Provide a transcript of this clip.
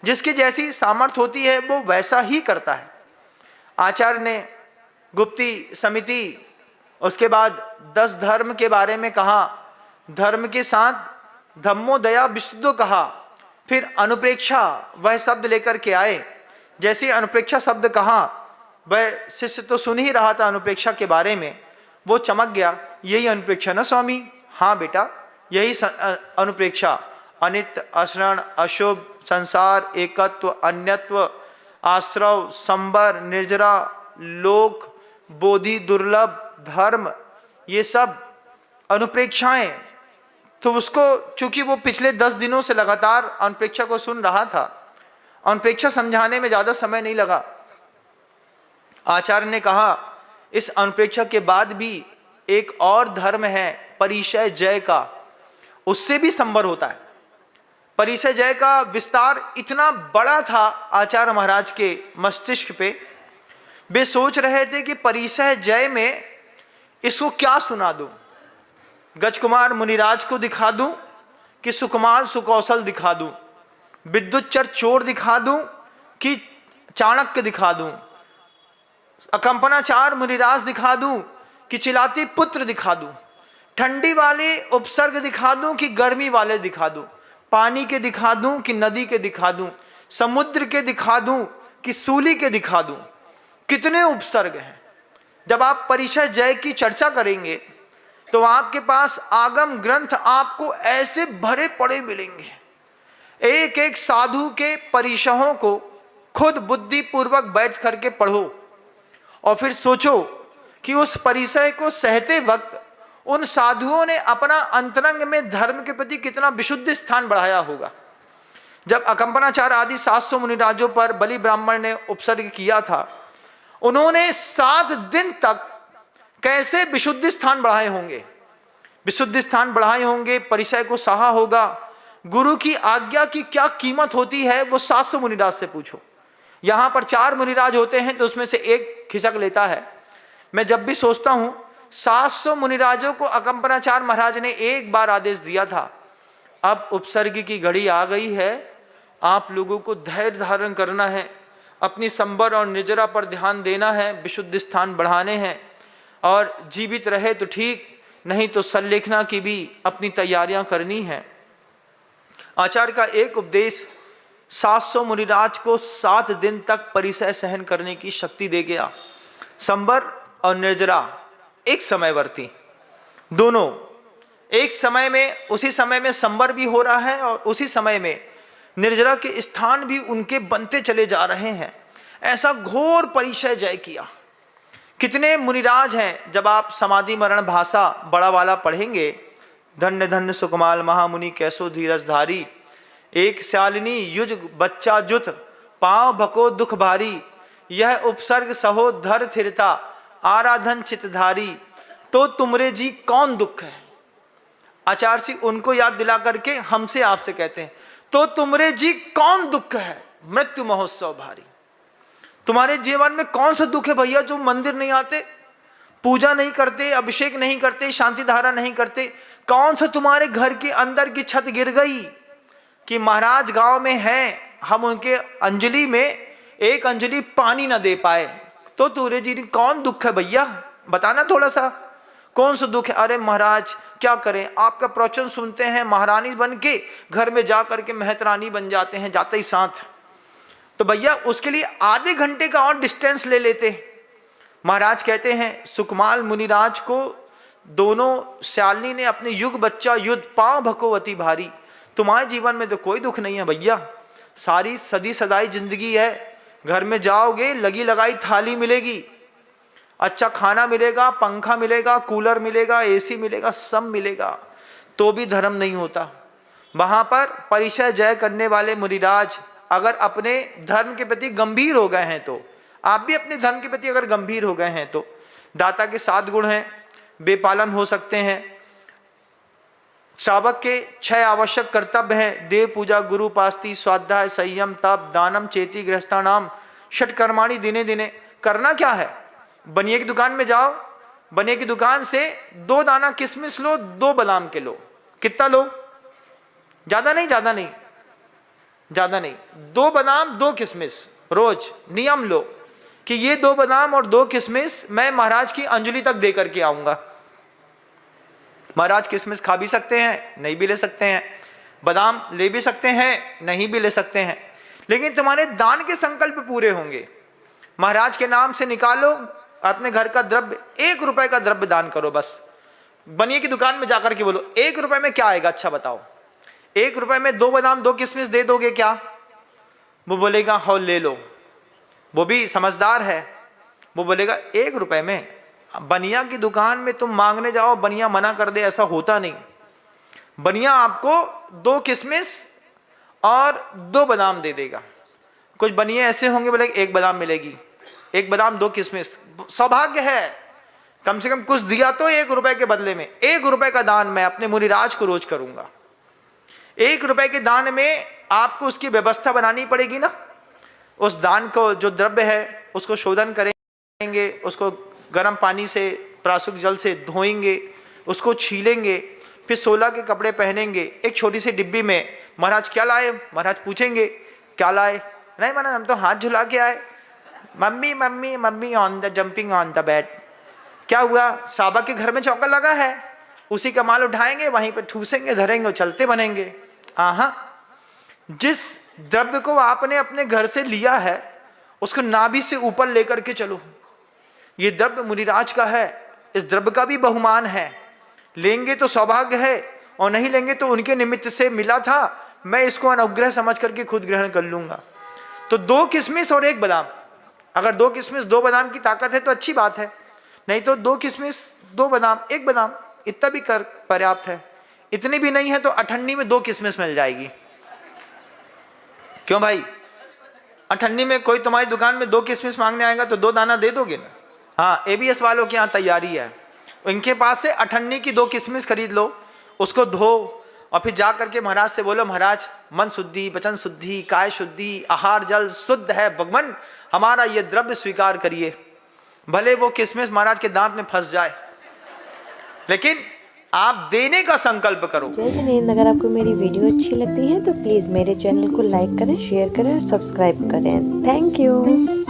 जिसकी जैसी सामर्थ्य होती है वो वैसा ही करता है। आचार्य ने गुप्ती समिति, उसके बाद 10 धर्म के बारे में कहा, धर्म के साथ धम्मो दया विशुद्धो कहा, फिर अनुप्रेक्षा वह शब्द लेकर के आए। जैसे अनुप्रेक्षा शब्द कहा, वह शिष्य तो सुन ही रहा था अनुप्रेक्षा के बारे में, वो चमक गया, यही अनुप्रेक्षा ना स्वामी? हाँ बेटा, यही अनुप्रेक्षा। अनित्य, अशरण, अशुभ, संसार, एकत्व, अन्यत्व, आश्रव, संबर, निर्जरा, लोक, बोधि, दुर्लभ, धर्म, ये सब अनुप्रेक्षाएं। तो उसको, चूंकि वो पिछले 10 दिनों से लगातार अनुप्रेक्षा को सुन रहा था, अनुप्रेक्षा समझाने में ज्यादा समय नहीं लगा। आचार्य ने कहा इस अनुप्रेक्षा के बाद भी एक और धर्म है परिचय जय का, उससे भी संबर होता है। परिचय जय का विस्तार इतना बड़ा था आचार्य महाराज के मस्तिष्क पे, वे सोच रहे थे कि परिचय जय में इसको क्या सुना दूं, गजकुमार मुनिराज को दिखा दूं कि सुकुमार सुकौशल दिखा दूं, विद्युच्चर चोर दिखा दूं कि चाणक्य दिखा दूं, अकंपनाचार मुनिराज दिखा दूं कि चिलाती पुत्र दिखा दूं, ठंडी वाले उपसर्ग दिखा दूं कि गर्मी वाले दिखा दूं, पानी के दिखा दूं कि नदी के दिखा दूं, समुद्र के दिखा दूं कि सूली के दिखा दूं। कितने उपसर्ग हैं। जब आप परिचय जय की चर्चा करेंगे तो आपके पास आगम ग्रंथ आपको ऐसे भरे पड़े मिलेंगे। एक एक साधु के परिचयों को खुद बुद्धि पूर्वक बैठ करके पढ़ो और फिर सोचो कि उस परिचय को सहते वक्त उन साधुओं ने अपना अंतरंग में धर्म के प्रति कितना विशुद्ध स्थान बढ़ाया होगा। जब अकंपनाचार आदि 700 मुनिराजों पर बलि ब्राह्मण ने उपसर्ग किया था, उन्होंने 7 दिन तक कैसे विशुद्ध स्थान बढ़ाए होंगे, विशुद्ध स्थान बढ़ाए होंगे, परिचय को सहा होगा। गुरु की आज्ञा की क्या कीमत होती है वो 700 मुनिराज से पूछो। यहां पर 4 मुनिराज होते हैं तो उसमें से एक खिसक लेता है। मैं जब भी सोचता हूं 700 मुनिराजों को अकंपनाचार महाराज ने एक बार आदेश दिया था, अब उपसर्ग की घड़ी आ गई है, आप लोगों को धैर्य धारण करना है, अपनी संबर और निर्जरा पर ध्यान देना है, विशुद्ध स्थान बढ़ाने हैं, और जीवित रहे तो ठीक, नहीं तो संलेखना की भी अपनी तैयारियां करनी है। आचार्य का एक उपदेश 700 मुनिराज को 7 दिन तक परिचय सहन करने की शक्ति दे गया। संबर और निर्जरा एक समयवर्ती, दोनों एक समय में, उसी समय में संबर भी हो रहा है और उसी समय में निर्जरा के स्थान भी उनके बनते चले जा रहे हैं। ऐसा घोर परिचय जय किया। कितने मुनिराज हैं, जब आप समाधि मरण भाषा बड़ा वाला पढ़ेंगे, धन्य धन्य सुकुमाल महामुनि कैसो धीरजधारी, एक श्यालिनी युज बच्चा जुत पांव भको दुख भारी, यह उपसर्ग सहो धर थिरता आराधन चितधारी, तो तुमरे जी कौन दुख है। आचार्य जी उनको याद दिला करके हमसे आपसे कहते हैं, तो तुमरे जी कौन दुख है मृत्यु महोत्सव भारी। तुम्हारे जीवन में कौन सा दुख है भैया, जो मंदिर नहीं आते, पूजा नहीं करते, अभिषेक नहीं करते, शांति धारा नहीं करते। कौन सा तुम्हारे घर के अंदर की छत गिर गई कि महाराज गांव में हैं, हम उनके अंजलि में एक अंजलि पानी ना दे पाए, तो तुरे जी कौन दुख है भैया, बताना थोड़ा सा, कौन सा दुख है। अरे महाराज क्या करें, आपका प्रवचन सुनते हैं, महारानी बन के घर में जा करके महतरानी बन जाते हैं जाते ही साथ, तो भैया उसके लिए आधे घंटे का और डिस्टेंस ले लेते। महाराज कहते हैं सुकुमाल मुनिराज को दोनों श्यालिनी ने अपने युग बच्चा युद्ध पांव भकोवती भारी। तुम्हारे जीवन में तो कोई दुख नहीं है भैया, सारी सदी सदाई जिंदगी है, घर में जाओगे लगी लगाई थाली मिलेगी, अच्छा खाना मिलेगा, पंखा मिलेगा, कूलर मिलेगा, एसी मिलेगा, सब मिलेगा, तो भी धर्म नहीं होता। वहां पर परिचय जय करने वाले मुनिराज अगर अपने धर्म के प्रति गंभीर हो गए हैं, तो आप भी अपने धर्म के प्रति अगर गंभीर हो गए हैं तो दाता के 7 गुण हैं, बेपालन हो सकते हैं। श्रावक के 6 आवश्यक कर्तव्य हैं, देव पूजा, गुरु उपासती, स्वाध्याय, संयम, तप, दानम चेती, गृहस्थानाम, षटकर्माणि दिने दिने। करना क्या है, बनिए की दुकान में जाओ, बनिए की दुकान से 2 दाना किशमिश लो, 2 बादाम के लो, कितना लो, ज्यादा नहीं, ज्यादा नहीं, ज्यादा नहीं, 2 बादाम 2 किशमिश रोज नियम लो कि ये 2 बादाम और 2 किशमिश मैं महाराज की अंजलि तक दे करके आऊंगा। महाराज किशमिश खा भी सकते हैं, नहीं भी ले सकते हैं, बादाम ले भी सकते हैं, नहीं भी ले सकते हैं, लेकिन तुम्हारे दान के संकल्प पूरे होंगे। महाराज के नाम से निकालो अपने घर का द्रव्य, 1 रुपए का द्रव्य दान करो। बस बनिए की दुकान में जाकर के बोलो 1 रुपए में क्या आएगा, अच्छा बताओ, 1 रुपए में 2 बादाम 2 किशमिश दे दोगे क्या? वो बोलेगा हाँ ले लो। वो भी समझदार है, वो बोलेगा 1 रुपए में। बनिया की दुकान में तुम मांगने जाओ, बनिया मना कर दे, ऐसा होता नहीं। बनिया आपको 2 किशमिश और 2 बादाम दे देगा। कुछ बनिए ऐसे होंगे बोले 1 बादाम मिलेगी, 1 बादाम 2 किशमिश, सौभाग्य है, कम से कम कुछ दिया तो 1 रुपए के बदले में। 1 रुपए का दान मैं अपने मुनिराज को रोज करूंगा। 1 रुपए के दान में आपको उसकी व्यवस्था बनानी पड़ेगी ना। उस दान को जो द्रव्य है उसको शोधन करेंगे, उसको गर्म पानी से प्राशुक जल से धोएंगे, उसको छीलेंगे, फिर 16 के कपड़े पहनेंगे। एक छोटी सी डिब्बी में महाराज क्या लाए, महाराज पूछेंगे क्या लाए, नहीं महाराज हम तो हाथ झुला के आए। Mummy mummy mummy on the jumping on the bed. क्या हुआ, साबा के घर में चौका लगा है, उसी का माल उठाएंगे, वहीं पर ठूसेंगे, धरेंगे और चलते बनेंगे। आहा, जिस द्रव्य को आपने अपने घर से लिया है उसको नाभि से ऊपर लेकर के चलो। ये द्रव्य मुनिराज का है, इस द्रव्य का भी बहुमान है। लेंगे तो सौभाग्य है और नहीं लेंगे तो उनके निमित्त से मिला था, मैं इसको अनुग्रह समझ करके खुद ग्रहण कर लूंगा। तो 2 किशमिश और 1 बादाम, अगर 2 किशमिश 2 बादाम की ताकत है तो अच्छी बात है, नहीं तो 2 किशमिश 2 बादाम 1 बादाम इतना भी कर पर्याप्त है। इतनी भी नहीं है तो अठन्नी में 2 किशमिश मिल जाएगी। क्यों भाई, अठन्नी में कोई तुम्हारी दुकान में 2 किशमिश मांगने आएगा तो 2 दाना दे दोगे ना। हाँ, ABS वालों के यहाँ तैयारी है, इनके पास से अठन्नी की 2 किशमिश खरीद लो, उसको धो और फिर जा करके महाराज से बोलो महाराज मन शुद्धि, वचन शुद्धि, काय शुद्धि, आहार जल शुद्ध है, भगवान हमारा ये द्रव्य स्वीकार करिए। भले वो किशमिश महाराज के दांत में फंस जाए, लेकिन आप देने का संकल्प करो। जय जिनेंद्र, अगर आपको मेरी वीडियो अच्छी लगती है तो प्लीज़ मेरे चैनल को लाइक करें, शेयर करें और सब्सक्राइब करें। Thank you.